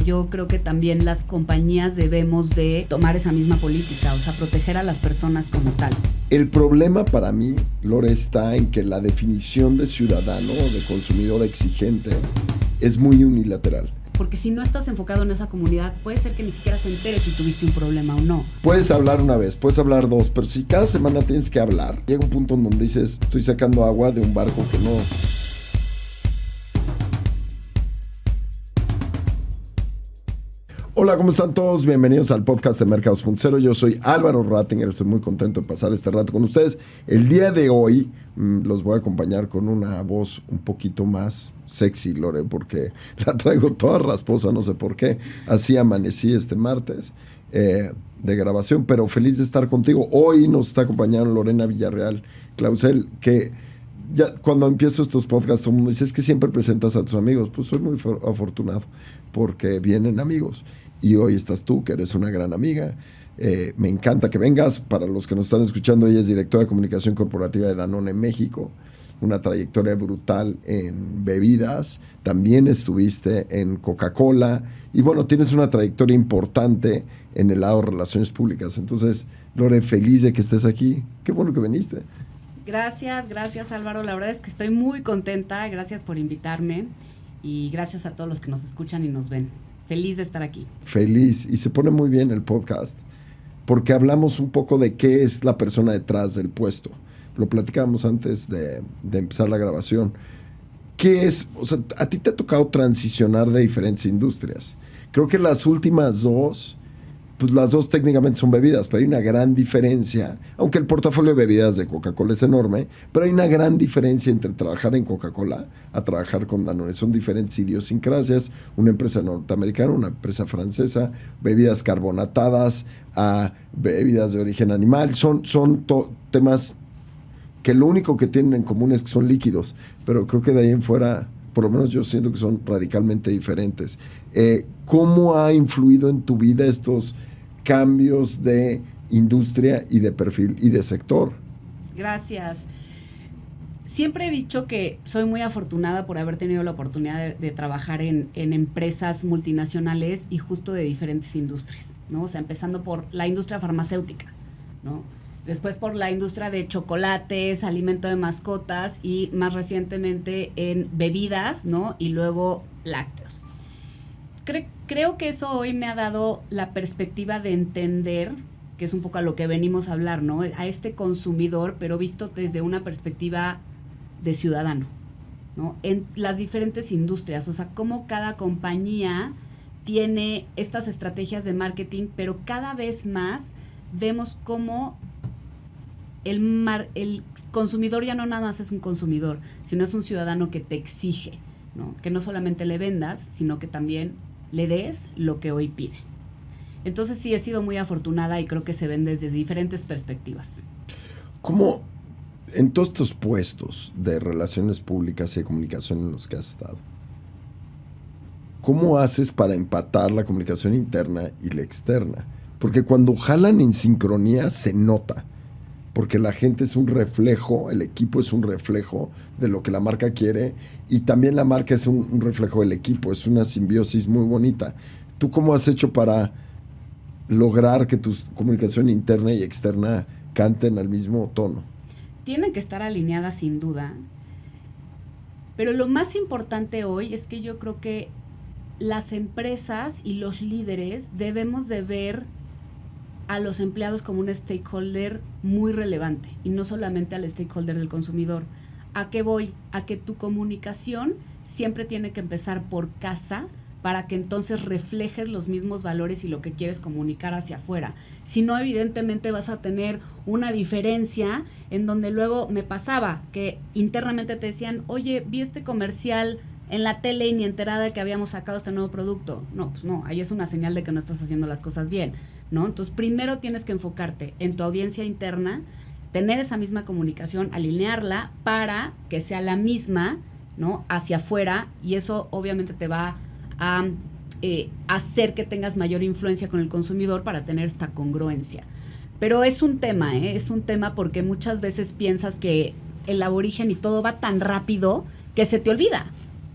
yo creo que también las compañías debemos de tomar esa misma política, o sea, proteger a las personas como tal. El problema para mí, Lore, está en que la definición de ciudadano o de consumidor exigente es muy unilateral. Porque si no estás enfocado en esa comunidad, puede ser que ni siquiera se entere si tuviste un problema o no. Puedes hablar una vez, puedes hablar dos, pero si cada semana tienes que hablar, llega un punto en donde dices, estoy sacando agua de un barco que no... Hola, ¿cómo están todos? Bienvenidos al podcast de Mercados.0. Yo soy Álvaro Rattinger, estoy muy contento de pasar este rato con ustedes. El día de hoy los voy a acompañar con una voz un poquito más sexy, Lore, porque la traigo toda rasposa, no sé por qué. Así amanecí este martes de grabación, pero feliz de estar contigo. Hoy nos está acompañando Lorena Villarreal Clausel, que ya cuando empiezo estos podcasts, todo el mundo dice, es que siempre presentas a tus amigos. Pues soy muy afortunado porque vienen amigos. Y hoy estás tú, que eres una gran amiga. Me encanta que vengas. Para los que nos están escuchando, ella es directora de comunicación corporativa de Danone México. Una trayectoria brutal en bebidas. También estuviste en Coca-Cola. Y bueno, tienes una trayectoria importante en el lado de relaciones públicas. Entonces, Lore, feliz de que estés aquí. Qué bueno que viniste. Gracias Álvaro. La verdad es que estoy muy contenta. Gracias por invitarme. Y gracias a todos los que nos escuchan y nos ven. Feliz de estar aquí. Feliz. Y se pone muy bien el podcast, porque hablamos un poco de qué es la persona detrás del puesto. Lo platicábamos antes de empezar la grabación. ¿Qué es? O sea, a ti te ha tocado transicionar de diferentes industrias. Creo que las últimas dos, pues las dos técnicamente son bebidas, pero hay una gran diferencia, aunque el portafolio de bebidas de Coca-Cola es enorme, pero hay una gran diferencia entre trabajar en Coca-Cola a trabajar con Danone. Son diferentes idiosincrasias, una empresa norteamericana, una empresa francesa, bebidas carbonatadas a bebidas de origen animal, son temas que lo único que tienen en común es que son líquidos, pero creo que de ahí en fuera, por lo menos yo siento que son radicalmente diferentes. ¿Cómo ha influido en tu vida estos cambios de industria y de perfil y de sector? Gracias. Siempre he dicho que soy muy afortunada por haber tenido la oportunidad de trabajar en empresas multinacionales y justo de diferentes industrias, ¿no? O sea, empezando por la industria farmacéutica, ¿no? Después por la industria de chocolates, alimento de mascotas y más recientemente en bebidas, ¿no? Y luego lácteos. Creo que eso hoy me ha dado la perspectiva de entender, que es un poco a lo que venimos a hablar, ¿no? A este consumidor, pero visto desde una perspectiva de ciudadano, ¿no? En las diferentes industrias, o sea, cómo cada compañía tiene estas estrategias de marketing, pero cada vez más vemos cómo el consumidor ya no nada más es un consumidor, sino es un ciudadano que te exige, ¿no? Que no solamente le vendas, sino que también le des lo que hoy pide. Entonces sí he sido muy afortunada y creo que se ven desde diferentes perspectivas. ¿Cómo en todos estos puestos de relaciones públicas y de comunicación en los que has estado, cómo haces para empatar la comunicación interna y la externa? Porque cuando jalan en sincronía se nota, porque la gente es un reflejo, el equipo es un reflejo de lo que la marca quiere y también la marca es un reflejo del equipo, es una simbiosis muy bonita. ¿Tú cómo has hecho para lograr que tu comunicación interna y externa canten al mismo tono? Tienen que estar alineadas sin duda, pero lo más importante hoy es que yo creo que las empresas y los líderes debemos de ver a los empleados como un stakeholder muy relevante y no solamente al stakeholder del consumidor. ¿A qué voy? A que tu comunicación siempre tiene que empezar por casa para que entonces reflejes los mismos valores y lo que quieres comunicar hacia afuera. Si no, evidentemente vas a tener una diferencia en donde luego me pasaba que internamente te decían, oye, vi este comercial en la tele y ni enterada de que habíamos sacado este nuevo producto. No, pues no, ahí es una señal de que no estás haciendo las cosas bien, ¿no? Entonces, primero tienes que enfocarte en tu audiencia interna, tener esa misma comunicación, alinearla para que sea la misma, ¿no? Hacia afuera, y eso obviamente te va a hacer que tengas mayor influencia con el consumidor para tener esta congruencia. Pero es un tema, es un tema porque muchas veces piensas que el aborigen y todo va tan rápido que se te olvida,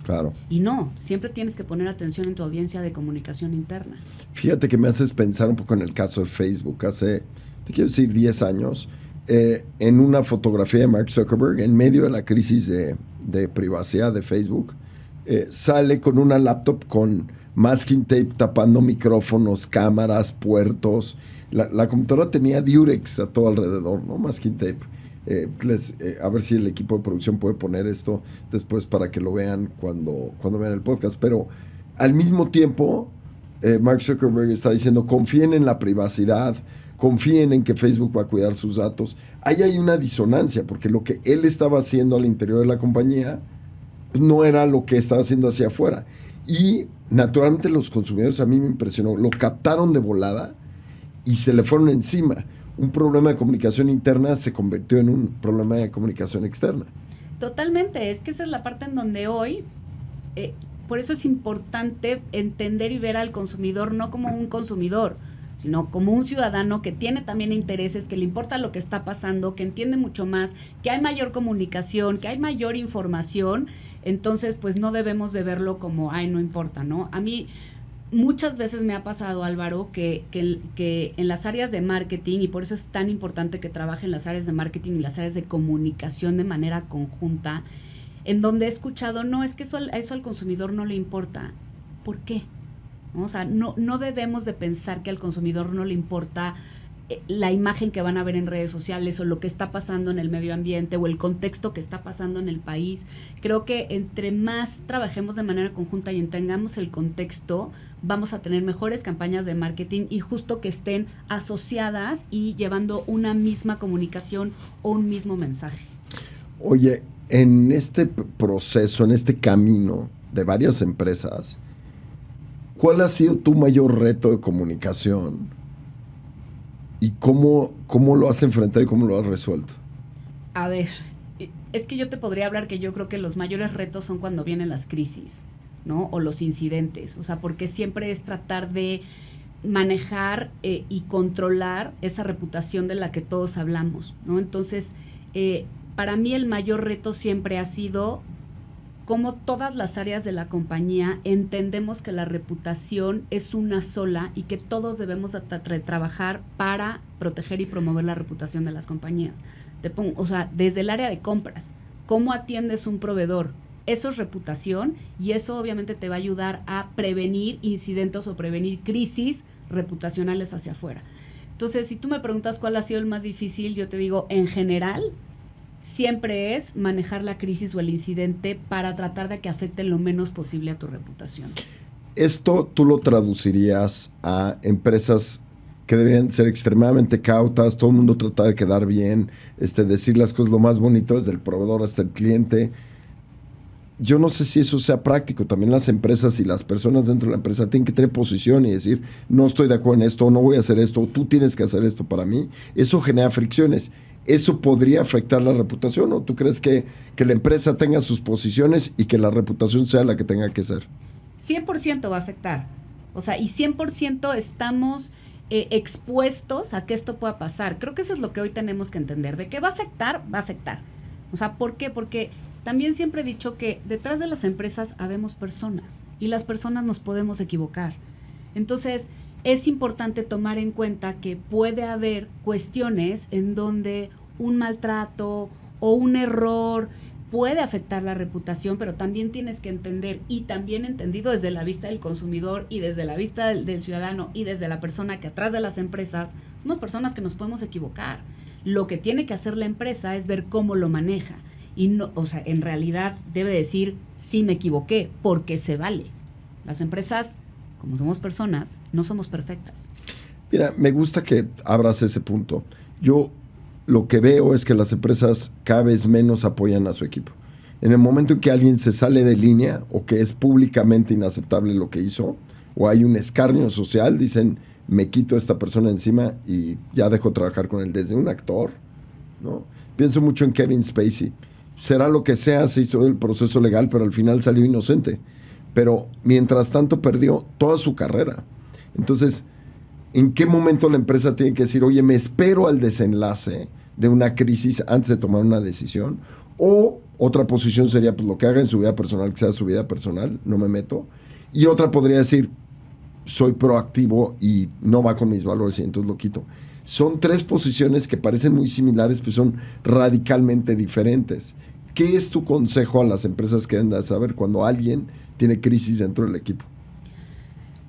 Claro. Y no, siempre tienes que poner atención en tu audiencia de comunicación interna. Fíjate que me haces pensar un poco en el caso de Facebook. Hace, te quiero decir, 10 años, en una fotografía de Mark Zuckerberg, en medio de la crisis de privacidad de Facebook, sale con una laptop con masking tape tapando micrófonos, cámaras, puertos. La computadora tenía Durex a todo alrededor, ¿no? Masking tape. A ver si el equipo de producción puede poner esto después para que lo vean cuando vean el podcast. Pero al mismo tiempo, Mark Zuckerberg está diciendo, confíen en la privacidad, confíen en que Facebook va a cuidar sus datos. Ahí hay una disonancia, porque lo que él estaba haciendo al interior de la compañía no era lo que estaba haciendo hacia afuera. Y naturalmente los consumidores, a mí me impresionó, lo captaron de volada y se le fueron encima. Un problema de comunicación interna se convirtió en un problema de comunicación externa. Totalmente, es que esa es la parte en donde hoy, por eso es importante entender y ver al consumidor no como un consumidor, sino como un ciudadano que tiene también intereses, que le importa lo que está pasando, que entiende mucho más, que hay mayor comunicación, que hay mayor información. Entonces pues no debemos de verlo como, ay, no importa, ¿no? A mí muchas veces me ha pasado, Álvaro, que en las áreas de marketing, y por eso es tan importante que trabaje en las áreas de marketing y las áreas de comunicación de manera conjunta, en donde he escuchado, no, es que eso al consumidor no le importa. ¿Por qué? ¿No? O sea, no debemos de pensar que al consumidor no le importa la imagen que van a ver en redes sociales o lo que está pasando en el medio ambiente o el contexto que está pasando en el país. Creo que entre más trabajemos de manera conjunta y entendamos el contexto, vamos a tener mejores campañas de marketing y justo que estén asociadas y llevando una misma comunicación o un mismo mensaje. Oye, en este proceso, en este camino de varias empresas, ¿cuál ha sido tu mayor reto de comunicación? ¿Y cómo lo has enfrentado y cómo lo has resuelto? A ver, es que yo te podría hablar que yo creo que los mayores retos son cuando vienen las crisis, ¿no? O los incidentes. O sea, porque siempre es tratar de manejar y controlar esa reputación de la que todos hablamos, ¿no? Entonces, para mí el mayor reto siempre ha sido cómo todas las áreas de la compañía entendemos que la reputación es una sola y que todos debemos trabajar para proteger y promover la reputación de las compañías. O sea, desde el área de compras, cómo atiendes un proveedor, eso es reputación y eso obviamente te va a ayudar a prevenir incidentes o prevenir crisis reputacionales hacia afuera. Entonces, si tú me preguntas cuál ha sido el más difícil, yo te digo, en general, siempre es manejar la crisis o el incidente para tratar de que afecte lo menos posible a tu reputación. Esto tú lo traducirías a empresas que deberían ser extremadamente cautas, todo el mundo tratar de quedar bien, decir las cosas lo más bonito desde el proveedor hasta el cliente. Yo no sé si eso sea práctico. También las empresas y las personas dentro de la empresa tienen que tener posición y decir, no estoy de acuerdo en esto, no voy a hacer esto, tú tienes que hacer esto para mí. Eso genera fricciones. ¿Eso podría afectar la reputación o tú crees que la empresa tenga sus posiciones y que la reputación sea la que tenga que ser? 100% va a afectar. O sea, y 100% estamos expuestos a que esto pueda pasar. Creo que eso es lo que hoy tenemos que entender. De que va a afectar, va a afectar. O sea, ¿por qué? Porque también siempre he dicho que detrás de las empresas habemos personas y las personas nos podemos equivocar. Entonces, es importante tomar en cuenta que puede haber cuestiones en donde un maltrato o un error puede afectar la reputación, pero también tienes que entender, y también entendido desde la vista del consumidor y desde la vista del ciudadano y desde la persona que atrás de las empresas, somos personas que nos podemos equivocar. Lo que tiene que hacer la empresa es ver cómo lo maneja. Y no, o sea, en realidad debe decir, sí me equivoqué, porque se vale. Las empresas, como somos personas, no somos perfectas. Mira, me gusta que abras ese punto. Yo lo que veo es que las empresas cada vez menos apoyan a su equipo. En el momento en que alguien se sale de línea o que es públicamente inaceptable lo que hizo, o hay un escarnio social, dicen, me quito a esta persona encima y ya dejo trabajar con él. Desde un actor, ¿no? Pienso mucho en Kevin Spacey. Será lo que sea, se hizo el proceso legal, pero al final salió inocente. Pero mientras tanto perdió toda su carrera. Entonces, ¿en qué momento la empresa tiene que decir, oye, me espero al desenlace de una crisis antes de tomar una decisión? O Otra posición sería, pues lo que haga en su vida personal, que sea su vida personal, no me meto. Y otra podría decir, soy proactivo y no va con mis valores y entonces lo quito. Son 3 posiciones que parecen muy similares, pero son radicalmente diferentes. ¿Qué es tu consejo a las empresas que deben de saber cuando alguien tiene crisis dentro del equipo?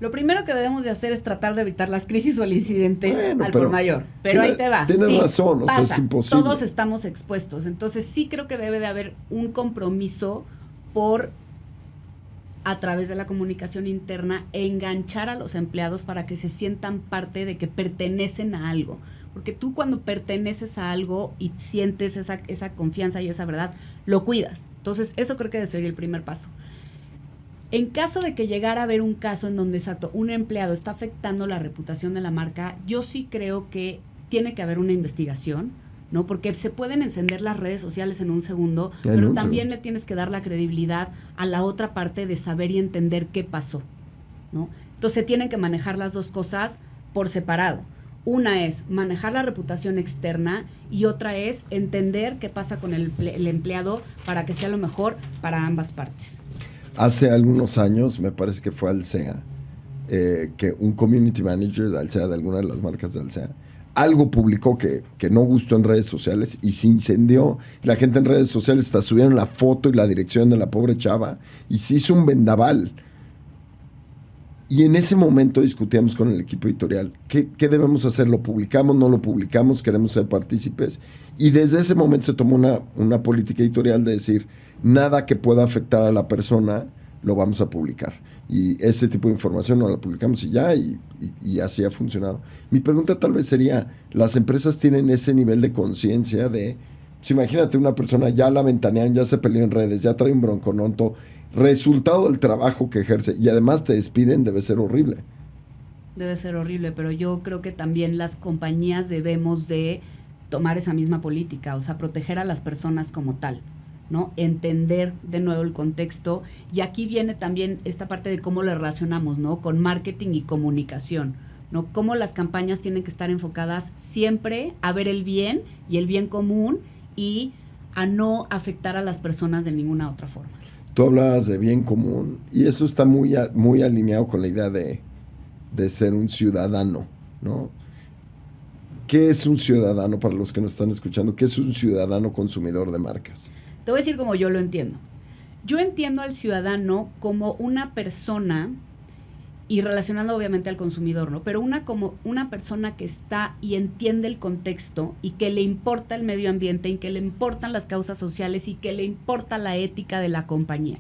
Lo primero que debemos de hacer es tratar de evitar las crisis o los incidentes Bueno, al por mayor. Pero ahí te va. Tienes razón, o pasa, sea, es imposible. Todos estamos expuestos. Entonces sí creo que debe de haber un compromiso por, a través de la comunicación interna, enganchar a los empleados para que se sientan parte de que pertenecen a algo. Porque tú cuando perteneces a algo y sientes esa confianza y esa verdad, lo cuidas. Entonces eso creo que debe ser el primer paso. En caso de que llegara a haber un caso en donde, exacto, un empleado está afectando la reputación de la marca, yo sí creo que tiene que haber una investigación, ¿no? Porque se pueden encender las redes sociales en un segundo, pero también le tienes que dar la credibilidad a la otra parte de saber y entender qué pasó, ¿no? Entonces tienen que manejar las dos cosas por separado. Una es manejar la reputación externa y otra es entender qué pasa con el empleado para que sea lo mejor para ambas partes. Hace algunos años, me parece que fue Alsea, que un community manager de Alsea, de alguna de las marcas de Alsea, algo publicó que no gustó en redes sociales y se incendió. La gente en redes sociales hasta subieron la foto y la dirección de la pobre chava y se hizo un vendaval. Y en ese momento discutíamos con el equipo editorial, ¿qué debemos hacer? ¿Lo publicamos? ¿No lo publicamos? ¿Queremos ser partícipes? Y desde ese momento se tomó una política editorial de decir, nada que pueda afectar a la persona lo vamos a publicar. Y ese tipo de información no la publicamos y ya, y así ha funcionado. Mi pregunta tal vez sería, ¿las empresas tienen ese nivel de conciencia de, pues imagínate una persona, ya la ventanean, ya se peleó en redes, ya trae un broncononto, resultado del trabajo que ejerce, y además te despiden, debe ser horrible? Debe ser horrible, pero yo creo que también las compañías debemos de tomar esa misma política, o sea, proteger a las personas como tal, ¿no? Entender de nuevo el contexto, y aquí viene también esta parte de cómo lo relacionamos, ¿no? Con marketing y comunicación, ¿no? Cómo las campañas tienen que estar enfocadas siempre a ver el bien y el bien común y a no afectar a las personas de ninguna otra forma. Tú hablabas de bien común y eso está muy alineado con la idea de ser un ciudadano, ¿no? ¿Qué es un ciudadano para los que nos están escuchando? ¿Qué es un ciudadano consumidor de marcas? Te voy a decir como yo lo entiendo. Yo entiendo al ciudadano como una persona, y relacionando obviamente al consumidor, ¿no? Pero como una persona que está y entiende el contexto y que le importa el medio ambiente y que le importan las causas sociales y que le importa la ética de la compañía.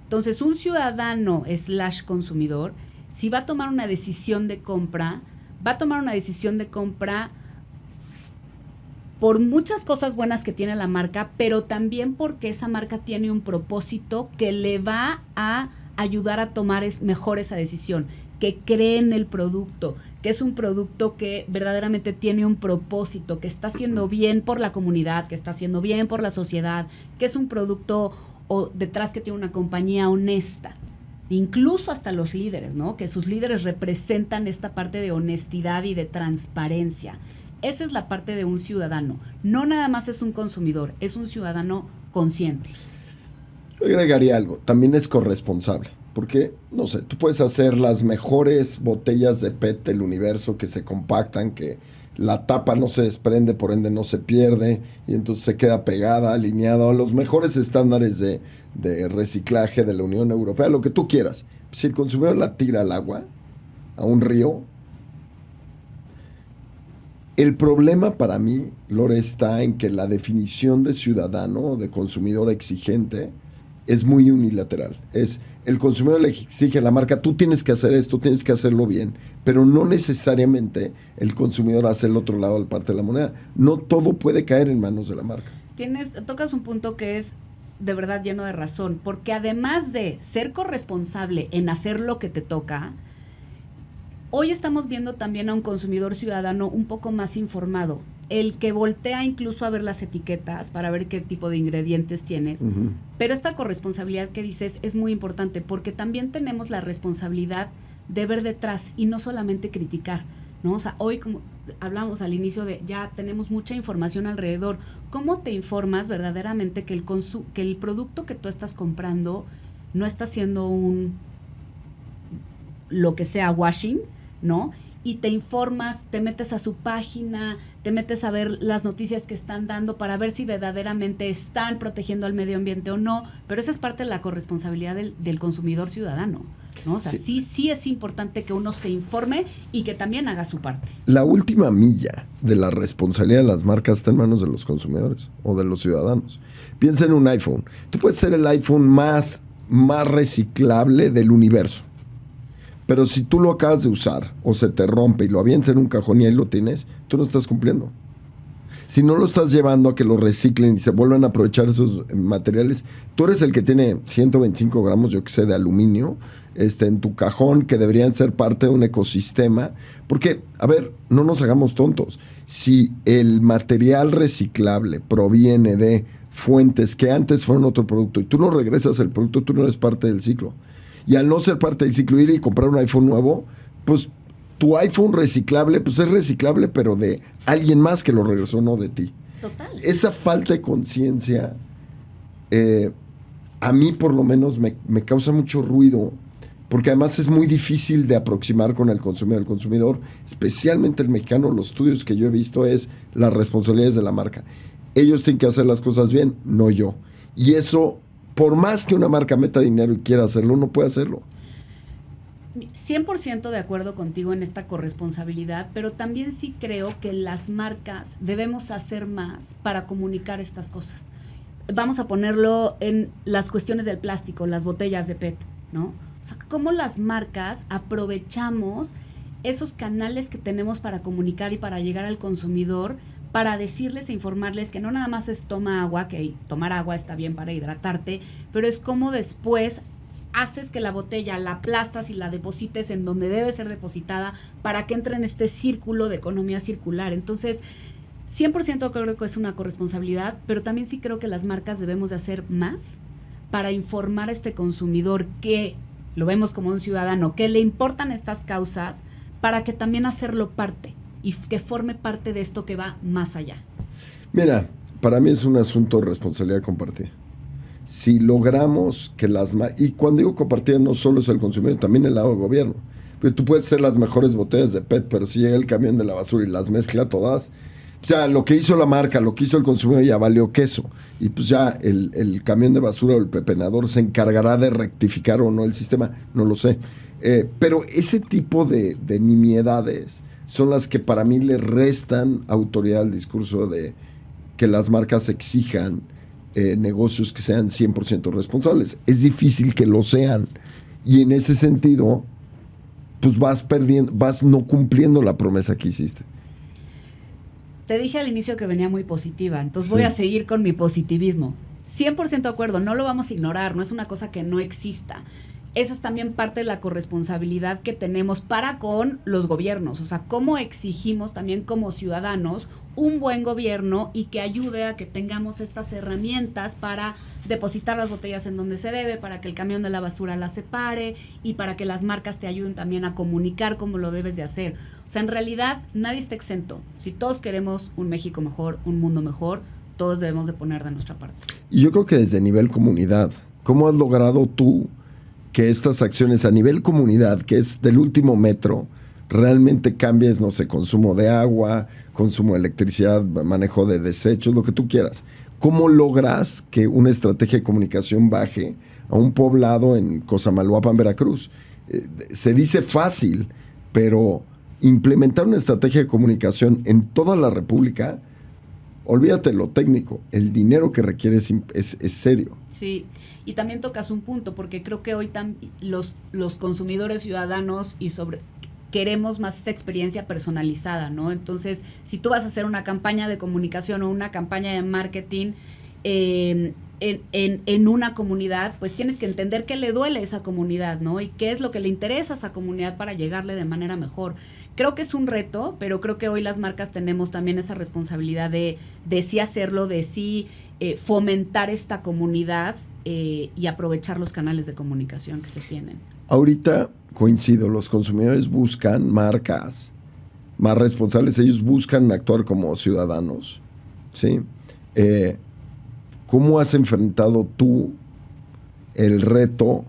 Entonces, un ciudadano / consumidor, si va a tomar una decisión de compra, va a tomar una decisión de compra por muchas cosas buenas que tiene la marca, pero también porque esa marca tiene un propósito que le va a ayudar a tomar mejor esa decisión, que cree en el producto, que es un producto que verdaderamente tiene un propósito, que está haciendo bien por la comunidad, que está haciendo bien por la sociedad, que es un producto detrás que tiene una compañía honesta. Incluso hasta los líderes, ¿no? Que sus líderes representan esta parte de honestidad y de transparencia. Esa es la parte de un ciudadano. No nada más es un consumidor, es un ciudadano consciente. Yo agregaría algo, también es corresponsable, porque, no sé, tú puedes hacer las mejores botellas de PET del universo que se compactan, que la tapa no se desprende, por ende no se pierde, y entonces se queda pegada, alineada a los mejores estándares de reciclaje de la Unión Europea, lo que tú quieras. Si el consumidor la tira al agua, a un río, el problema para mí, Lore, está en que la definición de ciudadano o de consumidor exigente es muy unilateral. Es el consumidor le exige a la marca, tú tienes que hacer esto, tienes que hacerlo bien, pero no necesariamente el consumidor hace el otro lado del parte de la moneda. No todo puede caer en manos de la marca. Tocas un punto que es de verdad lleno de razón, porque además de ser corresponsable en hacer lo que te toca, hoy estamos viendo también a un consumidor ciudadano un poco más informado, el que voltea incluso a ver las etiquetas para ver qué tipo de ingredientes tienes. Uh-huh. Pero esta corresponsabilidad que dices es muy importante porque también tenemos la responsabilidad de ver detrás y no solamente criticar, ¿no? O sea, hoy, como hablamos al inicio, de ya tenemos mucha información alrededor. ¿Cómo te informas verdaderamente que el producto que tú estás comprando no está siendo lo que sea washing, ¿no? Y te informas, te metes a su página, te metes a ver las noticias que están dando para ver si verdaderamente están protegiendo al medio ambiente o no, pero esa es parte de la corresponsabilidad del consumidor ciudadano, ¿no? O sea, sí es importante que uno se informe y que también haga su parte. La última milla de la responsabilidad de las marcas está en manos de los consumidores o de los ciudadanos. Piensa en un iPhone. Tú puedes ser el iPhone más reciclable del universo. Pero si tú lo acabas de usar o se te rompe y lo avientas en un cajón y ahí lo tienes, tú no estás cumpliendo. Si no lo estás llevando a que lo reciclen y se vuelvan a aprovechar esos materiales, tú eres el que tiene 125 gramos, yo que sé, de aluminio en tu cajón, que deberían ser parte de un ecosistema. Porque, a ver, no nos hagamos tontos. Si el material reciclable proviene de fuentes que antes fueron otro producto y tú no regresas el producto, tú no eres parte del ciclo. Y al no ser parte del ciclo, ir y comprar un iPhone nuevo, pues tu iPhone reciclable, pues es reciclable, pero de alguien más que lo regresó, no de ti. Total. Esa falta de conciencia, a mí por lo menos me causa mucho ruido, porque además es muy difícil de aproximar con el consumidor. El consumidor, especialmente el mexicano, los estudios que yo he visto es las responsabilidades de la marca. Ellos tienen que hacer las cosas bien, no yo. Y eso, por más que una marca meta dinero y quiera hacerlo, no puede hacerlo. 100% de acuerdo contigo en esta corresponsabilidad, pero también sí creo que las marcas debemos hacer más para comunicar estas cosas. Vamos a ponerlo en las cuestiones del plástico, las botellas de PET, ¿no? O sea, cómo las marcas aprovechamos esos canales que tenemos para comunicar y para llegar al consumidor, para decirles e informarles que no nada más es toma agua, que tomar agua está bien para hidratarte, pero es cómo después haces que la botella la aplastas y la deposites en donde debe ser depositada para que entre en este círculo de economía circular. Entonces, 100% creo que es una corresponsabilidad, pero también sí creo que las marcas debemos de hacer más para informar a este consumidor que lo vemos como un ciudadano, que le importan estas causas, para que también hacerlo parte y que forme parte de esto que va más allá. Mira, para mí es un asunto de responsabilidad compartida. Si logramos que y cuando digo compartida no solo es el consumidor, también el lado del gobierno. Porque tú puedes ser las mejores botellas de PET, pero si llega el camión de la basura y las mezcla todas, o sea, lo que hizo la marca, lo que hizo el consumidor ya valió queso. Y pues ya el camión de basura o el pepenador se encargará de rectificar o no el sistema, no lo sé. Pero ese tipo de nimiedades son las que para mí le restan autoridad al discurso de que las marcas exijan negocios que sean 100% responsables. Es difícil que lo sean. Y en ese sentido, pues vas no cumpliendo la promesa que hiciste. Te dije al inicio que venía muy positiva, entonces voy a seguir con mi positivismo. 100% de acuerdo, no lo vamos a ignorar, no es una cosa que no exista. Esa es también parte de la corresponsabilidad que tenemos para con los gobiernos, o sea, cómo exigimos también como ciudadanos un buen gobierno y que ayude a que tengamos estas herramientas para depositar las botellas en donde se debe, para que el camión de la basura las separe y para que las marcas te ayuden también a comunicar cómo lo debes de hacer. O sea, en realidad nadie está exento. Si todos queremos un México mejor, un mundo mejor, todos debemos de poner de nuestra parte. Y yo creo que desde nivel comunidad, ¿cómo has logrado tú que estas acciones a nivel comunidad, que es del último metro, realmente cambies, no sé, consumo de agua, consumo de electricidad, manejo de desechos, lo que tú quieras? ¿Cómo logras que una estrategia de comunicación baje a un poblado en Cosamaloapan, Veracruz? Se dice fácil, pero implementar una estrategia de comunicación en toda la República, olvídate lo técnico, el dinero que requiere es serio. Sí, y también tocas un punto, porque creo que hoy los consumidores ciudadanos queremos más esta experiencia personalizada, ¿no? Entonces, si tú vas a hacer una campaña de comunicación o una campaña de marketing en una comunidad, pues tienes que entender qué le duele a esa comunidad, ¿no? Y qué es lo que le interesa a esa comunidad para llegarle de manera mejor. Creo que es un reto, pero creo que hoy las marcas tenemos también esa responsabilidad de sí hacerlo, de sí fomentar esta comunidad y aprovechar los canales de comunicación que se tienen. Ahorita coincido, los consumidores buscan marcas más responsables, ellos buscan actuar como ciudadanos, ¿sí? ¿Cómo has enfrentado tú el reto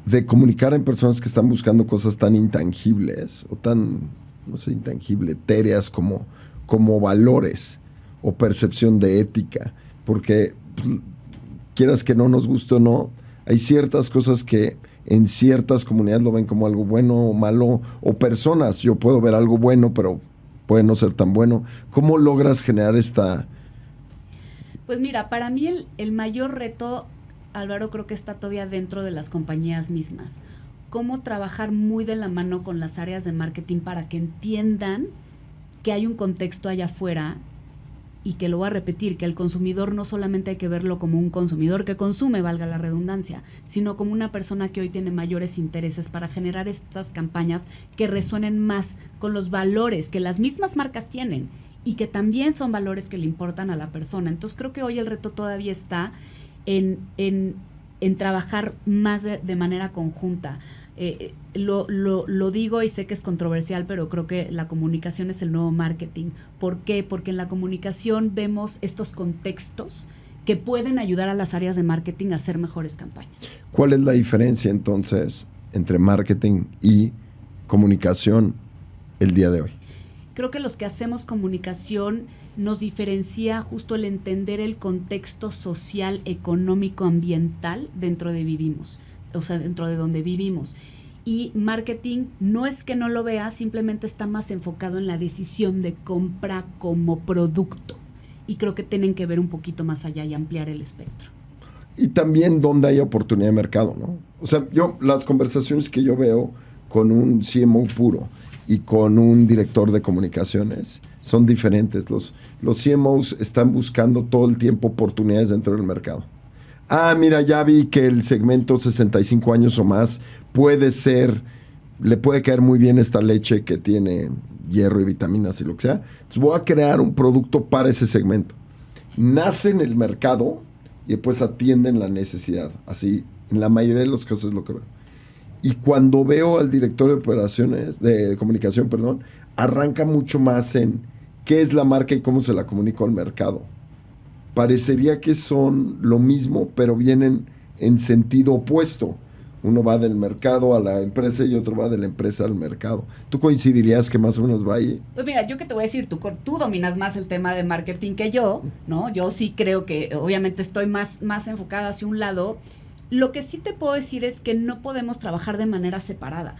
de comunicar en personas que están buscando cosas tan intangibles o tan, no sé, intangible, etéreas como valores o percepción de ética? Porque pues, quieras que no nos guste o no, hay ciertas cosas que en ciertas comunidades lo ven como algo bueno o malo, o personas, yo puedo ver algo bueno, pero puede no ser tan bueno. ¿Cómo logras generar esta...? Pues mira, para mí el mayor reto, Álvaro, creo que está todavía dentro de las compañías mismas. Cómo trabajar muy de la mano con las áreas de marketing para que entiendan que hay un contexto allá afuera y que lo voy a repetir, que el consumidor no solamente hay que verlo como un consumidor que consume, valga la redundancia, sino como una persona que hoy tiene mayores intereses para generar estas campañas que resuenen más con los valores que las mismas marcas tienen y que también son valores que le importan a la persona. Entonces creo que hoy el reto todavía está en trabajar más de manera conjunta. Lo digo y sé que es controversial, pero creo que la comunicación es el nuevo marketing. ¿Por qué? Porque en la comunicación vemos estos contextos que pueden ayudar a las áreas de marketing a hacer mejores campañas. ¿Cuál es la diferencia entonces entre marketing y comunicación el día de hoy? Creo que los que hacemos comunicación nos diferencia justo el entender el contexto social, económico, ambiental dentro de dentro de donde vivimos. Y marketing no es que no lo vea, simplemente está más enfocado en la decisión de compra como producto. Y creo que tienen que ver un poquito más allá y ampliar el espectro. Y también donde hay oportunidad de mercado, ¿no? O sea, las conversaciones que yo veo con un CMO puro y con un director de comunicaciones son diferentes. Los CMOs están buscando todo el tiempo oportunidades dentro del mercado. Ah, mira, ya vi que el segmento 65 años o más le puede caer muy bien esta leche que tiene hierro y vitaminas y lo que sea. Entonces voy a crear un producto para ese segmento. Nace en el mercado y después atienden la necesidad. Así, en la mayoría de los casos es lo que veo. Y cuando veo al director de operaciones, de comunicación, perdón, arranca mucho más en qué es la marca y cómo se la comunica al mercado. Parecería que son lo mismo, pero vienen en sentido opuesto. Uno va del mercado a la empresa y otro va de la empresa al mercado. ¿Tú coincidirías que más o menos va ahí? Pues mira, yo que te voy a decir, tú dominas más el tema de marketing que yo, ¿no? Yo sí creo que obviamente estoy más enfocada hacia un lado. Lo que sí te puedo decir es que no podemos trabajar de manera separada.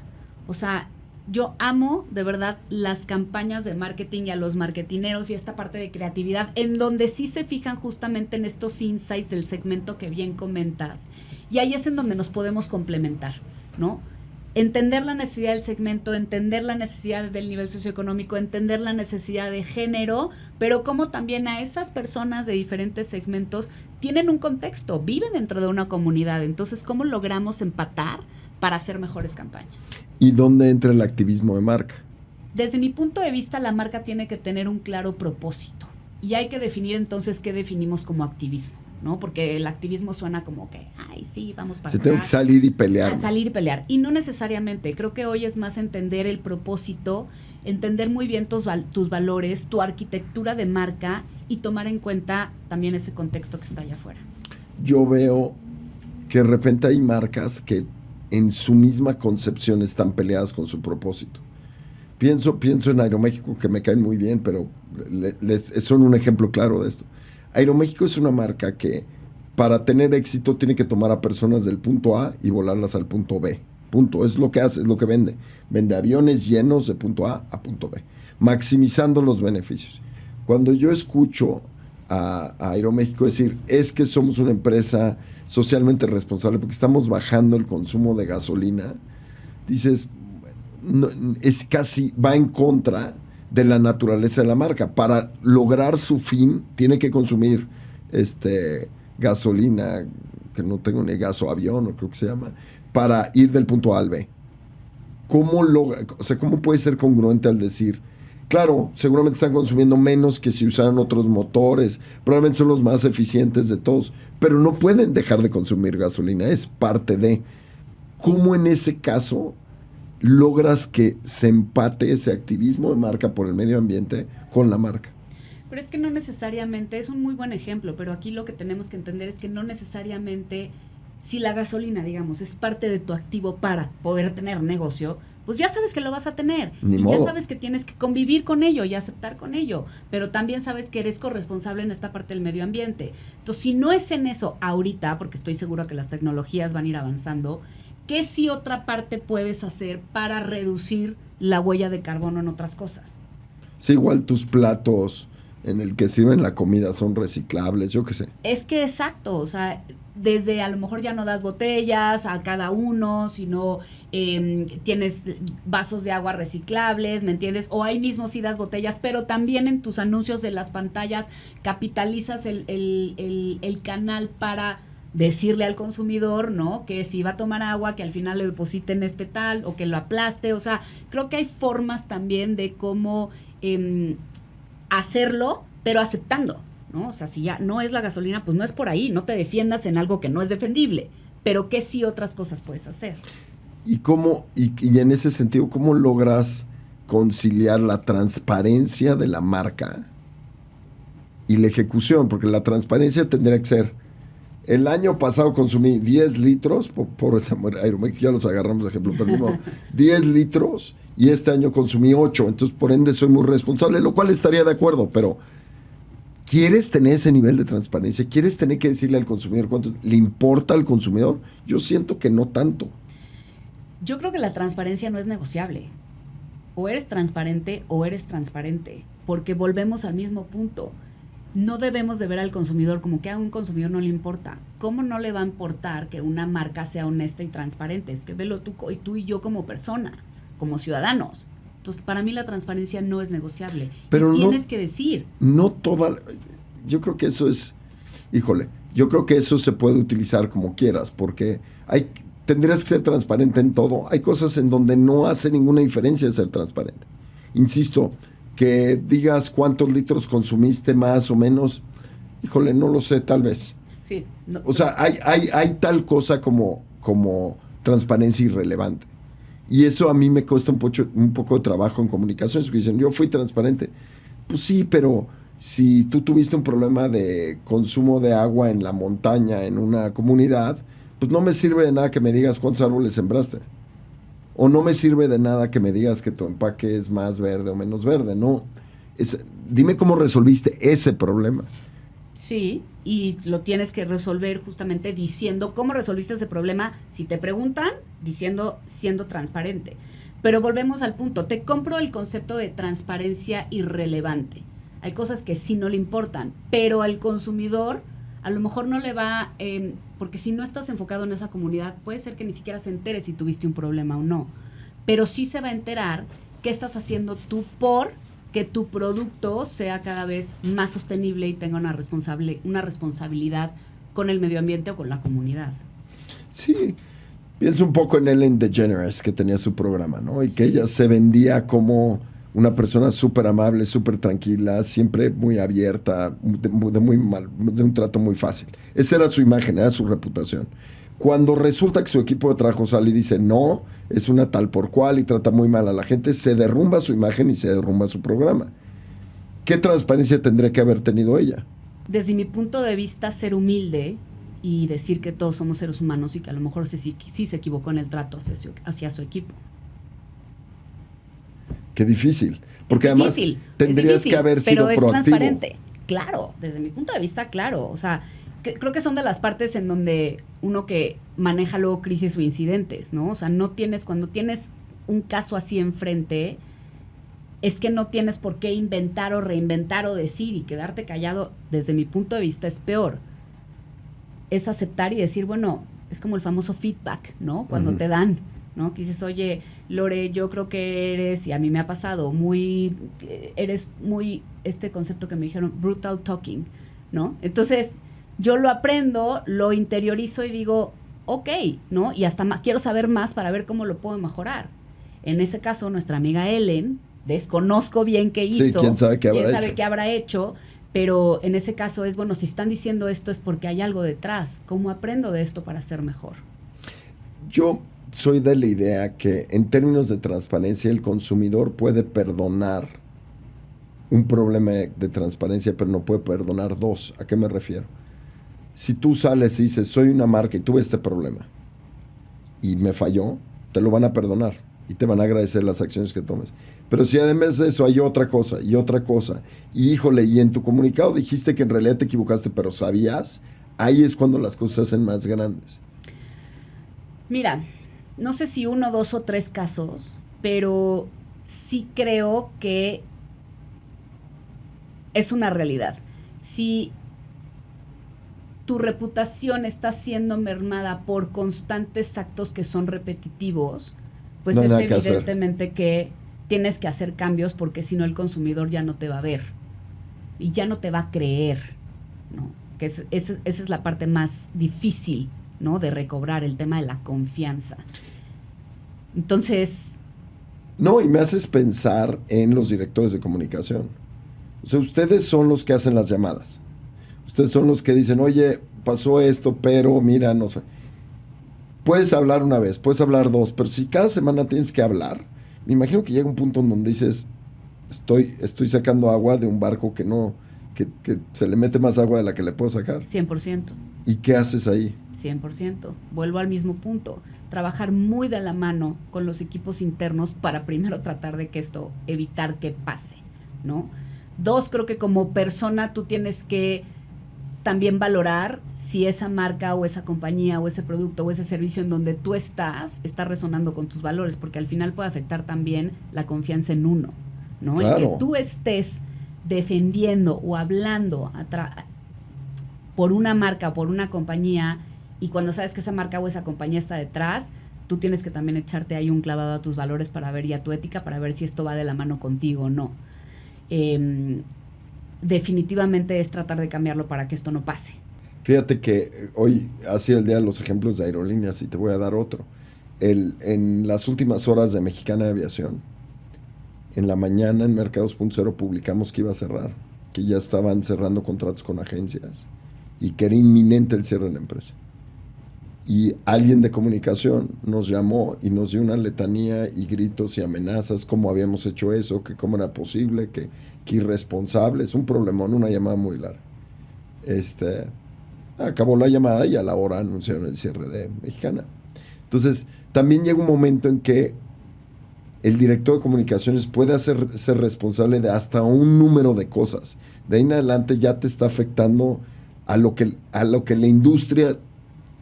O sea, yo amo de verdad las campañas de marketing y a los marketineros y esta parte de creatividad en donde sí se fijan justamente en estos insights del segmento que bien comentas. Y ahí es en donde nos podemos complementar, ¿no? Entender la necesidad del segmento, entender la necesidad del nivel socioeconómico, entender la necesidad de género, pero como también a esas personas de diferentes segmentos tienen un contexto, viven dentro de una comunidad. Entonces, ¿cómo logramos empatar para hacer mejores campañas? ¿Y dónde entra el activismo de marca? Desde mi punto de vista, la marca tiene que tener un claro propósito y hay que definir entonces qué definimos como activismo, ¿no? Porque el activismo suena como que, ay, sí, vamos para acá. Se tengo que salir y pelear. Salir y pelear. Y no necesariamente. Creo que hoy es más entender el propósito, entender muy bien tus valores, tu arquitectura de marca y tomar en cuenta también ese contexto que está allá afuera. Yo veo que de repente hay marcas que en su misma concepción están peleadas con su propósito. Pienso en Aeroméxico, que me caen muy bien, pero son un ejemplo claro de esto. Aeroméxico es una marca que para tener éxito tiene que tomar a personas del punto A y volarlas al punto B. Punto. Es lo que hace, es lo que vende. Vende aviones llenos de punto A punto B, maximizando los beneficios. Cuando yo escucho a Aeroméxico decir, es que somos una empresa socialmente responsable porque estamos bajando el consumo de gasolina, dices, no, es casi, va en contra de la naturaleza de la marca. Para lograr su fin, tiene que consumir gasolina, que no tengo ni gasoavión, o creo que se llama, para ir del punto A al B. ¿Cómo puede ser congruente al decir, claro, seguramente están consumiendo menos que si usaran otros motores, probablemente son los más eficientes de todos, pero no pueden dejar de consumir gasolina, es parte de. ¿Cómo en ese caso logras que se empate ese activismo de marca por el medio ambiente con la marca? Pero es que no necesariamente, es un muy buen ejemplo, pero aquí lo que tenemos que entender es que no necesariamente, si la gasolina, digamos, es parte de tu activo para poder tener negocio, pues ya sabes que lo vas a tener. Ni y modo. ya sabes que tienes que convivir con ello y aceptar con ello. Pero también sabes que eres corresponsable en esta parte del medio ambiente. Entonces, si no es en eso ahorita, porque estoy segura que las tecnologías van a ir avanzando, ¿qué sí otra parte puedes hacer para reducir la huella de carbono en otras cosas? Sí, igual tus platos en el que sirven la comida son reciclables, yo qué sé. Es que exacto, o sea, desde a lo mejor ya no das botellas a cada uno, sino tienes vasos de agua reciclables, ¿me entiendes? O ahí mismo sí das botellas, pero también en tus anuncios de las pantallas capitalizas el canal para decirle al consumidor, ¿no? Que si va a tomar agua, que al final le depositen este tal, o que lo aplaste, o sea, creo que hay formas también de cómo hacerlo, pero aceptando, ¿no? O sea, si ya no es la gasolina, pues no es por ahí, no te defiendas en algo que no es defendible, pero que sí otras cosas puedes hacer. ¿Y cómo, y en ese sentido, cómo logras conciliar la transparencia de la marca y la ejecución? Porque la transparencia tendría que ser, el año pasado consumí 10 litros, por Aeroméxico, ya los agarramos de ejemplo, pero no, 10 litros, y este año consumí 8, entonces por ende soy muy responsable, lo cual estaría de acuerdo, pero ¿quieres tener ese nivel de transparencia? ¿Quieres tener que decirle al consumidor cuánto le importa al consumidor? Yo siento que no tanto. Yo creo que la transparencia no es negociable. O eres transparente o eres transparente, porque volvemos al mismo punto. No debemos de ver al consumidor como que a un consumidor no le importa. ¿Cómo no le va a importar que una marca sea honesta y transparente? Es que velo tú y yo como persona, como ciudadanos. Entonces, para mí la transparencia no es negociable. Pero y tienes que decir. No toda... Yo creo que eso es... Híjole, yo creo que eso se puede utilizar como quieras, porque tendrías que ser transparente en todo. Hay cosas en donde no hace ninguna diferencia ser transparente. Insisto, que digas cuántos litros consumiste más o menos, híjole, no lo sé, tal vez. Sí. No, o sea, hay tal cosa como transparencia irrelevante. Y eso a mí me cuesta un poco de trabajo en comunicaciones, porque dicen, yo fui transparente. Pues sí, pero si tú tuviste un problema de consumo de agua en la montaña, en una comunidad, pues no me sirve de nada que me digas cuántos árboles sembraste. O no me sirve de nada que me digas que tu empaque es más verde o menos verde, no. Dime cómo resolviste ese problema. Sí, y lo tienes que resolver justamente diciendo cómo resolviste ese problema. Si te preguntan, siendo transparente. Pero volvemos al punto. Te compro el concepto de transparencia irrelevante. Hay cosas que sí no le importan, pero al consumidor a lo mejor no le va, porque si no estás enfocado en esa comunidad, puede ser que ni siquiera se entere si tuviste un problema o no. Pero sí se va a enterar qué estás haciendo tú por que tu producto sea cada vez más sostenible y tenga una responsabilidad con el medio ambiente o con la comunidad. Sí, pienso un poco en Ellen DeGeneres, que tenía su programa, ¿no? Y sí, que ella se vendía como una persona súper amable, súper tranquila, siempre muy abierta, de un trato muy fácil. Esa era su imagen, era su reputación. Cuando resulta que su equipo de trabajo sale y dice, no, es una tal por cual y trata muy mal a la gente, se derrumba su imagen y se derrumba su programa. ¿Qué transparencia tendría que haber tenido ella? Desde mi punto de vista, ser humilde y decir que todos somos seres humanos y que a lo mejor sí se equivocó en el trato hacia su equipo. Qué difícil. Porque es además difícil, tendrías que haber sido proactivo. Pero es transparente. Claro, desde mi punto de vista, claro. O sea, creo que son de las partes en donde uno que maneja luego crisis o incidentes, ¿no? O sea, cuando tienes un caso así enfrente, es que no tienes por qué inventar o reinventar o decir y quedarte callado, desde mi punto de vista, es peor. Es aceptar y decir, bueno, es como el famoso feedback, ¿no? Cuando te dan, ¿no? Que dices, oye, Lore, yo creo que eres, y a mí me ha pasado, eres muy, este concepto que me dijeron, brutal talking, ¿no? Entonces, yo lo aprendo, lo interiorizo y digo, ok, ¿no? Y hasta quiero saber más para ver cómo lo puedo mejorar. En ese caso, nuestra amiga Ellen, desconozco bien qué hizo. Sí, quién sabe qué habrá hecho, pero en ese caso es, bueno, si están diciendo esto es porque hay algo detrás. ¿Cómo aprendo de esto para ser mejor? Yo soy de la idea que en términos de transparencia el consumidor puede perdonar un problema de transparencia, pero no puede perdonar dos. ¿A qué me refiero? Si tú sales y dices, soy una marca y tuve este problema y me falló, te lo van a perdonar y te van a agradecer las acciones que tomes. Pero si además de eso hay otra cosa, y híjole, y en tu comunicado dijiste que en realidad te equivocaste, pero sabías, ahí es cuando las cosas se hacen más grandes. Mira, no sé si 1, 2 o 3 casos, pero sí creo que es una realidad. Si tu reputación está siendo mermada por constantes actos que son repetitivos, pues no es evidentemente que tienes que hacer cambios, porque si no el consumidor ya no te va a ver y ya no te va a creer, ¿no? Que esa es la parte más difícil, ¿no? De recobrar el tema de la confianza. Entonces... No, y me haces pensar en los directores de comunicación. O sea, ustedes son los que hacen las llamadas. Ustedes son los que dicen, oye, pasó esto, pero mira, no sé. Puedes hablar una vez, puedes hablar dos, pero si cada semana tienes que hablar, me imagino que llega un punto en donde dices, estoy sacando agua de un barco que se le mete más agua de la que le puedo sacar. 100%. ¿Y qué haces ahí? 100%. Vuelvo al mismo punto. Trabajar muy de la mano con los equipos internos para primero tratar de evitar que pase, ¿no? 2, creo que como persona tú tienes que también valorar si esa marca o esa compañía o ese producto o ese servicio en donde tú está resonando con tus valores, porque al final puede afectar también la confianza en uno, ¿no? Claro. El que tú estés defendiendo o hablando por una marca o por una compañía, y cuando sabes que esa marca o esa compañía está detrás, tú tienes que también echarte ahí un clavado a tus valores para ver, y a tu ética, para ver si esto va de la mano contigo o no. Definitivamente es tratar de cambiarlo para que esto no pase. Fíjate que hoy ha sido el día de los ejemplos de aerolíneas y te voy a dar otro. En las últimas horas de Mexicana de Aviación, en la mañana en Mercados.0 publicamos que iba a cerrar, que ya estaban cerrando contratos con agencias y que era inminente el cierre de la empresa. Y alguien de comunicación nos llamó y nos dio una letanía y gritos y amenazas, cómo habíamos hecho eso, que cómo era posible, que irresponsable. Es un problemón, una llamada muy larga. Acabó la llamada y a la hora anunciaron el cierre de Mexicana. Entonces, también llega un momento en que el director de comunicaciones puede ser responsable de hasta un número de cosas. De ahí en adelante ya te está afectando a lo que la industria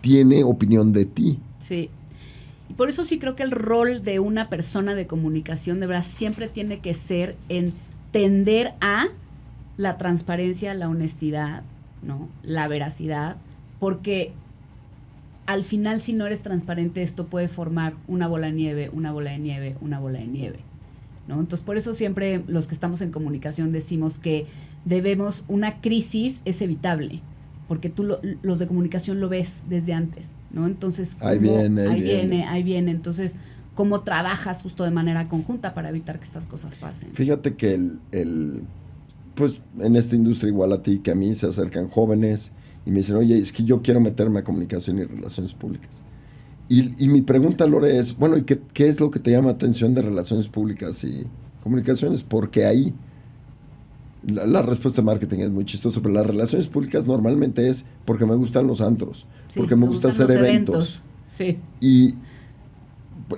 tiene opinión de ti. Sí. Y por eso sí creo que el rol de una persona de comunicación de verdad siempre tiene que ser en tender a la transparencia, la honestidad, ¿no? La veracidad, porque al final, si no eres transparente, esto puede formar una bola de nieve, una bola de nieve, una bola de nieve, ¿no? Entonces, por eso siempre los que estamos en comunicación decimos que una crisis es evitable, porque tú los de comunicación lo ves desde antes, ¿no? Entonces, ahí viene. Entonces, ¿cómo trabajas justo de manera conjunta para evitar que estas cosas pasen? Fíjate que pues en esta industria igual a ti que a mí se acercan jóvenes y me dicen, oye, es que yo quiero meterme a comunicación y relaciones públicas. Y mi pregunta, Lore, es, bueno, ¿y qué es lo que te llama atención de relaciones públicas y comunicaciones? Porque ahí la respuesta de marketing es muy chistosa, pero las relaciones públicas normalmente es porque me gustan los antros, sí, porque me gusta hacer eventos. Sí. Y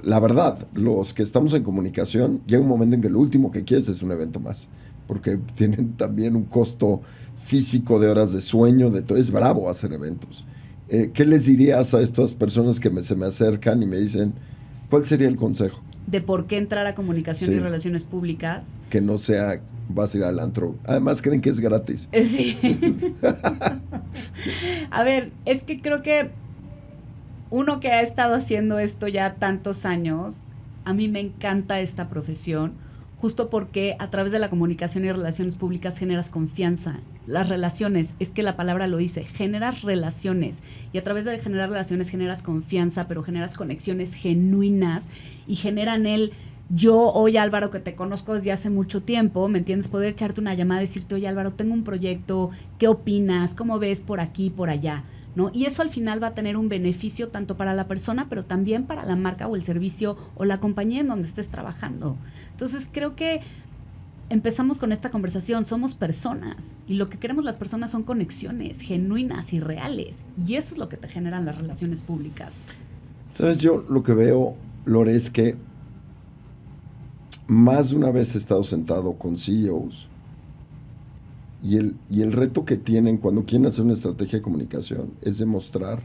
la verdad, los que estamos en comunicación, llega un momento en que lo último que quieres es un evento más, porque tienen también un costo físico de horas de sueño, de todo. Es bravo hacer eventos. ¿Qué les dirías a estas personas que se me acercan y me dicen, cuál sería el consejo? De por qué entrar a comunicación y relaciones públicas. Que no sea, vas a ir al antro. Además creen que es gratis. Sí. A ver, es que creo que uno que ha estado haciendo esto ya tantos años, a mí me encanta esta profesión, justo porque a través de la comunicación y relaciones públicas generas confianza. Las relaciones, es que la palabra lo dice, generas relaciones, y a través de generar relaciones generas confianza, pero generas conexiones genuinas y generan yo hoy, Álvaro, que te conozco desde hace mucho tiempo, ¿me entiendes? Poder echarte una llamada y decirte, oye, Álvaro, tengo un proyecto, ¿qué opinas? ¿Cómo ves por aquí, por allá? ¿no? Y eso al final va a tener un beneficio tanto para la persona, pero también para la marca o el servicio o la compañía en donde estés trabajando. Entonces, creo que empezamos con esta conversación, somos personas y lo que queremos las personas son conexiones genuinas y reales, y eso es lo que te generan las relaciones públicas. ¿Sabes? Yo lo que veo, Lore, es que más de una vez he estado sentado con CEOs y el reto que tienen cuando quieren hacer una estrategia de comunicación es demostrar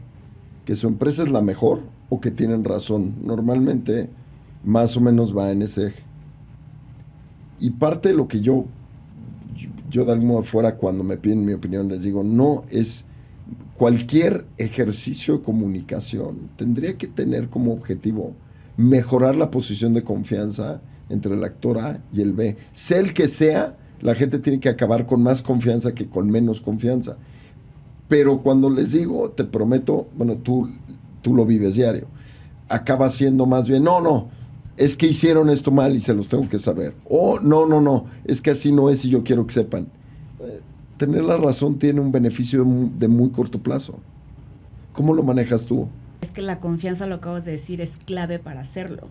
que su empresa es la mejor o que tienen razón. Normalmente más o menos va en ese eje. Y parte de lo que yo de algún modo fuera, cuando me piden mi opinión, les digo, no es cualquier ejercicio de comunicación tendría que tener como objetivo mejorar la posición de confianza entre el actor A y el B. Sea el que sea, la gente tiene que acabar con más confianza que con menos confianza. Pero cuando les digo, te prometo, bueno, tú lo vives diario, acaba siendo más bien, no, es que hicieron esto mal y se los tengo que saber. O no, es que así no es y yo quiero que sepan. Tener la razón tiene un beneficio de muy corto plazo. ¿Cómo lo manejas tú? Es que la confianza, lo acabas de decir, es clave para hacerlo.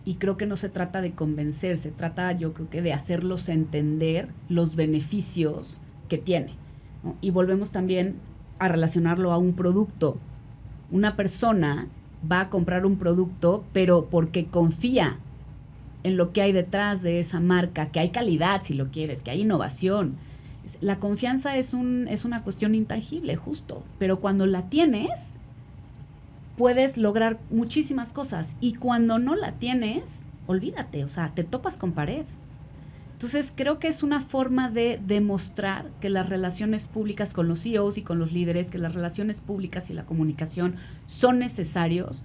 Y creo que no se trata de convencer, se trata, yo creo que de hacerlos entender los beneficios que tiene, ¿no? Y volvemos también a relacionarlo a un producto. Una persona va a comprar un producto, pero porque confía en lo que hay detrás de esa marca, que hay calidad, si lo quieres, que hay innovación. La confianza es una cuestión intangible, justo, pero cuando la tienes, puedes lograr muchísimas cosas, y cuando no la tienes, olvídate, o sea, te topas con pared. Entonces, creo que es una forma de demostrar que las relaciones públicas con los CEOs y con los líderes, que las relaciones públicas y la comunicación son necesarios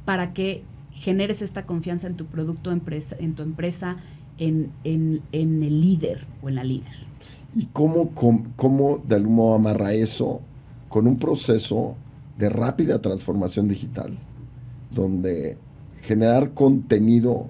para que generes esta confianza en tu producto, en tu empresa, en el líder o en la líder. ¿Y cómo de algún modo amarra eso con un proceso de rápida transformación digital, donde generar contenido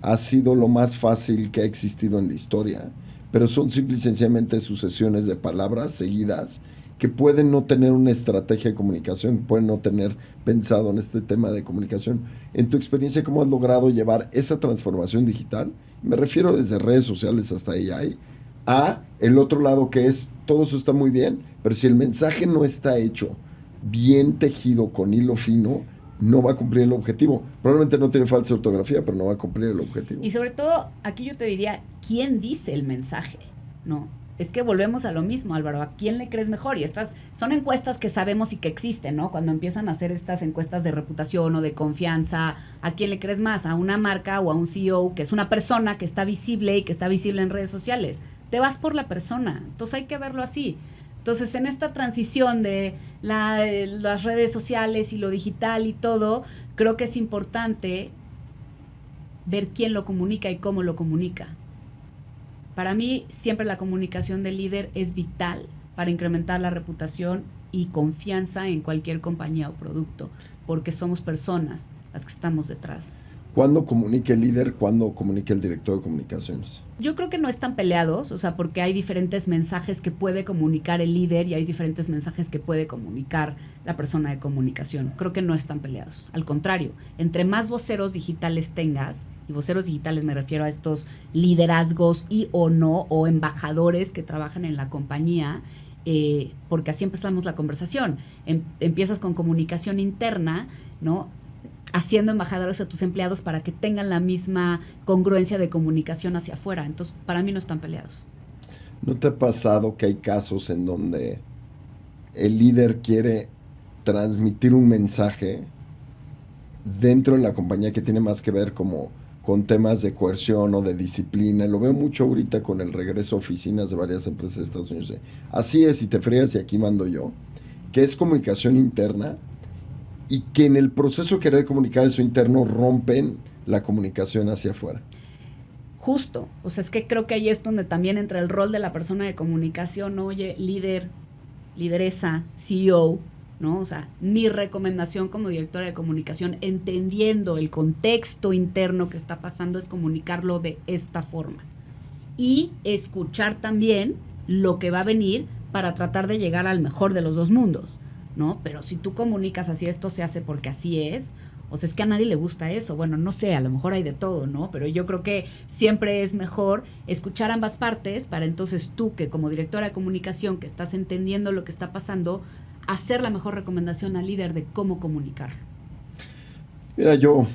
ha sido lo más fácil que ha existido en la historia, pero son simple y sencillamente sucesiones de palabras seguidas que pueden no tener una estrategia de comunicación, pueden no tener pensado en este tema de comunicación? En tu experiencia, ¿cómo has logrado llevar esa transformación digital? Me refiero desde redes sociales hasta AI, a el otro lado, que es, todo eso está muy bien, pero si el mensaje no está hecho bien tejido con hilo fino, no va a cumplir el objetivo. Probablemente no tiene falsa ortografía, pero no va a cumplir el objetivo. Y sobre todo, aquí yo te diría, ¿quién dice el mensaje? ¿No? Es que volvemos a lo mismo, Álvaro, ¿a quién le crees mejor? Y estas son encuestas que sabemos y que existen, ¿no? Cuando empiezan a hacer estas encuestas de reputación o de confianza, ¿a quién le crees más? ¿A una marca o a un CEO que es una persona que está visible y que está visible en redes sociales? Te vas por la persona, entonces hay que verlo así. Entonces, en esta transición de las redes sociales y lo digital y todo, creo que es importante ver quién lo comunica y cómo lo comunica. Para mí, siempre la comunicación del líder es vital para incrementar la reputación y confianza en cualquier compañía o producto, porque somos personas las que estamos detrás. ¿Cuándo comunica el líder? ¿Cuándo comunica el director de comunicaciones? Yo creo que no están peleados, o sea, porque hay diferentes mensajes que puede comunicar el líder y hay diferentes mensajes que puede comunicar la persona de comunicación. Creo que no están peleados. Al contrario, entre más voceros digitales tengas, y voceros digitales me refiero a estos liderazgos y o no, o embajadores que trabajan en la compañía, porque así empezamos la conversación. Empiezas con comunicación interna, ¿no?, haciendo embajadores a tus empleados para que tengan la misma congruencia de comunicación hacia afuera. Entonces, para mí no están peleados. ¿No te ha pasado que hay casos en donde el líder quiere transmitir un mensaje dentro de la compañía que tiene más que ver como con temas de coerción o de disciplina? Lo veo mucho ahorita con el regreso a oficinas de varias empresas de Estados Unidos. Así es, y te fregas y aquí mando yo. Que es comunicación interna, y que en el proceso de querer comunicar eso interno rompen la comunicación hacia afuera. Justo, o sea, es que creo que ahí es donde también entra el rol de la persona de comunicación. Oye, líder, lideresa, CEO, ¿no? O sea, mi recomendación como directora de comunicación, entendiendo el contexto interno que está pasando, es comunicarlo de esta forma. Y escuchar también lo que va a venir para tratar de llegar al mejor de los dos mundos, ¿no? Pero si tú comunicas así, esto se hace porque así es, o sea, es que a nadie le gusta eso. Bueno, no sé, a lo mejor hay de todo, ¿no? Pero yo creo que siempre es mejor escuchar ambas partes para entonces tú, que como directora de comunicación, que estás entendiendo lo que está pasando, hacer la mejor recomendación al líder de cómo comunicar. Mira, yo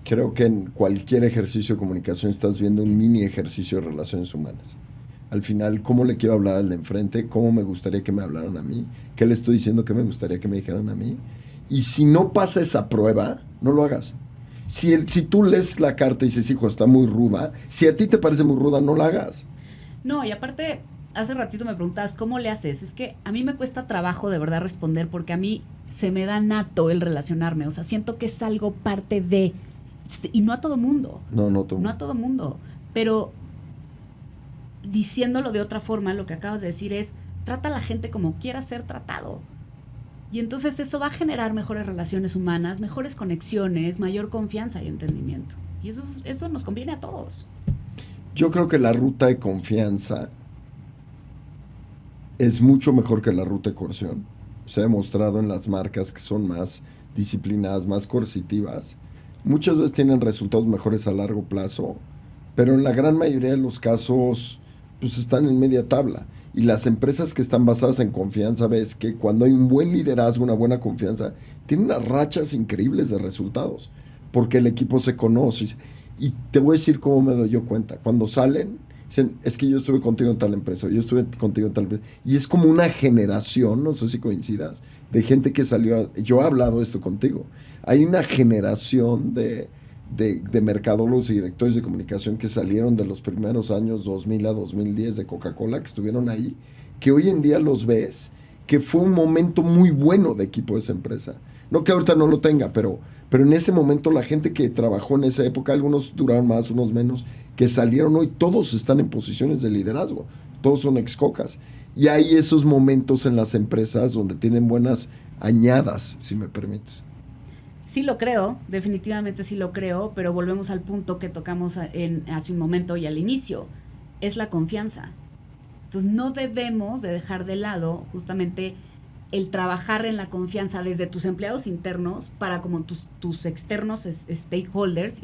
creo que en cualquier ejercicio de comunicación estás viendo un mini ejercicio de relaciones humanas. Al final, ¿cómo le quiero hablar al de enfrente? ¿Cómo me gustaría que me hablaran a mí? ¿Qué le estoy diciendo que me gustaría que me dijeran a mí? Y si no pasa esa prueba, no lo hagas. Si tú lees la carta y dices, hijo, está muy ruda, si a ti te parece muy ruda, no la hagas. No, y aparte, hace ratito me preguntabas, ¿cómo le haces? Es que a mí me cuesta trabajo de verdad responder porque a mí se me da nato el relacionarme. O sea, siento que es algo parte de... Y no a todo mundo. No a todo mundo. Pero diciéndolo de otra forma, lo que acabas de decir es, trata a la gente como quiera ser tratado. Y entonces eso va a generar mejores relaciones humanas, mejores conexiones, mayor confianza y entendimiento. Y eso nos conviene a todos. Yo creo que la ruta de confianza es mucho mejor que la ruta de coerción. Se ha demostrado en las marcas que son más disciplinadas, más coercitivas. Muchas veces tienen resultados mejores a largo plazo, pero en la gran mayoría de los casos pues están en media tabla. Y las empresas que están basadas en confianza, ves que cuando hay un buen liderazgo, una buena confianza, tienen unas rachas increíbles de resultados, porque el equipo se conoce. Y te voy a decir cómo me doy yo cuenta. Cuando salen, dicen, es que yo estuve contigo en tal empresa, yo estuve contigo en tal empresa. Y es como una generación, no sé si coincidas, de gente que salió, yo he hablado esto contigo. Hay una generación de mercadólogos y directores de comunicación que salieron de los primeros años 2000 a 2010 de Coca-Cola, que estuvieron ahí, que hoy en día los ves, que fue un momento muy bueno de equipo de esa empresa. No que ahorita no lo tenga, pero en ese momento la gente que trabajó en esa época, algunos duraron más, unos menos, que salieron hoy, todos están en posiciones de liderazgo, todos son ex-cocas. Y hay esos momentos en las empresas donde tienen buenas añadas, si me permites. Sí lo creo, definitivamente sí lo creo, pero volvemos al punto que tocamos hace un momento y al inicio, es la confianza. Entonces no debemos de dejar de lado justamente el trabajar en la confianza desde tus empleados internos para como tus externos stakeholders,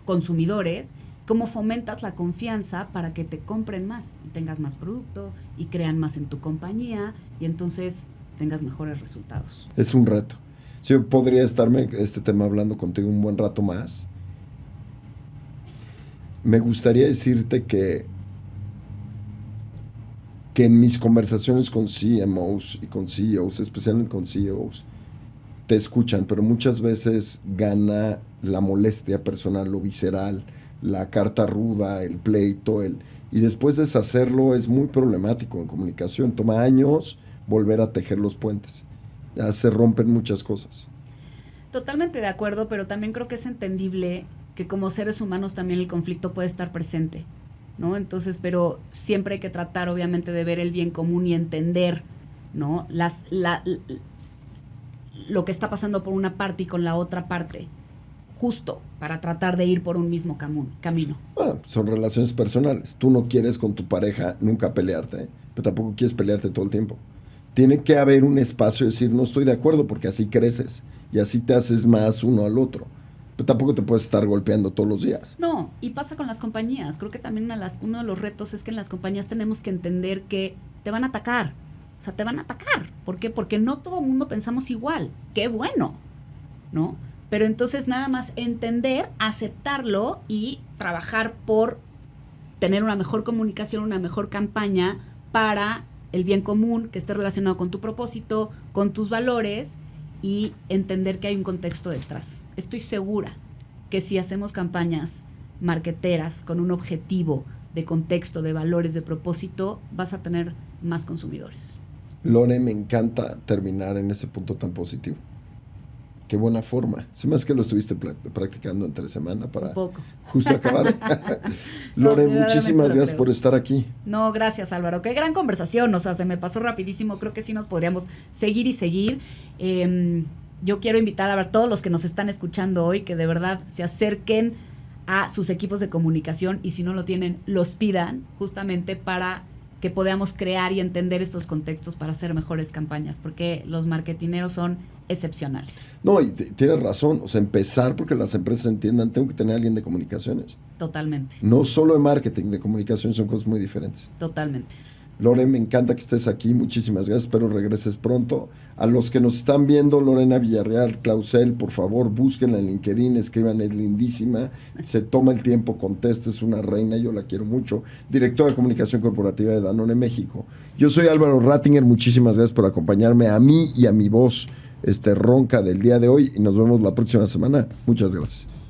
consumidores, cómo fomentas la confianza para que te compren más, y tengas más producto y crean más en tu compañía y entonces tengas mejores resultados. Es un reto. Sí, yo podría estarme este tema hablando contigo un buen rato más. Me gustaría decirte que en mis conversaciones con CMOs y con CEOs, especialmente con CEOs, te escuchan, pero muchas veces gana la molestia personal, lo visceral, la carta ruda, el pleito, y después deshacerlo es muy problemático en comunicación. Toma años volver a tejer los puentes. Ya se rompen muchas cosas. Totalmente de acuerdo, pero también creo que es entendible que como seres humanos también el conflicto puede estar presente, ¿no? Entonces, pero siempre hay que tratar obviamente de ver el bien común y entender, ¿no? Lo que está pasando por una parte y con la otra parte, justo para tratar de ir por un mismo camino. Bueno, son relaciones personales. Tú no quieres con tu pareja nunca pelearte, pero tampoco quieres pelearte todo el tiempo. Tiene que haber un espacio de decir, no estoy de acuerdo, porque así creces y así te haces más uno al otro. Pero tampoco te puedes estar golpeando todos los días. No, y pasa con las compañías. Creo que también uno de los retos es que en las compañías tenemos que entender que te van a atacar. O sea, te van a atacar. ¿Por qué? Porque no todo el mundo pensamos igual. ¡Qué bueno! ¿No? Pero entonces nada más entender, aceptarlo y trabajar por tener una mejor comunicación, una mejor campaña para el bien común, que esté relacionado con tu propósito, con tus valores y entender que hay un contexto detrás. Estoy segura que si hacemos campañas marqueteras con un objetivo de contexto, de valores, de propósito, vas a tener más consumidores. Lore, me encanta terminar en ese punto tan positivo. Qué buena forma. Se me hace que lo estuviste practicando entre semana para justo acabar. Lore, muchísimas gracias por estar aquí. No, gracias Álvaro. Qué gran conversación. O sea, se me pasó rapidísimo. Creo que sí nos podríamos seguir y seguir. Yo quiero invitar a todos los que nos están escuchando hoy que de verdad se acerquen a sus equipos de comunicación y si no lo tienen, los pidan justamente para que podamos crear y entender estos contextos para hacer mejores campañas, porque los marketineros son excepcionales. No, y tienes razón, o sea, empezar porque las empresas entiendan, tengo que tener a alguien de comunicaciones. Totalmente. No solo de marketing, de comunicación, son cosas muy diferentes. Totalmente. Lore, me encanta que estés aquí, muchísimas gracias, espero regreses pronto. A los que nos están viendo, Lorena Villarreal Clausel, por favor, búsquenla en LinkedIn, escriban, es lindísima, se toma el tiempo, contesta, es una reina, yo la quiero mucho. Directora de Comunicación Corporativa de Danone México. Yo soy Álvaro Rattinger, muchísimas gracias por acompañarme a mí y a mi voz ronca del día de hoy y nos vemos la próxima semana. Muchas gracias.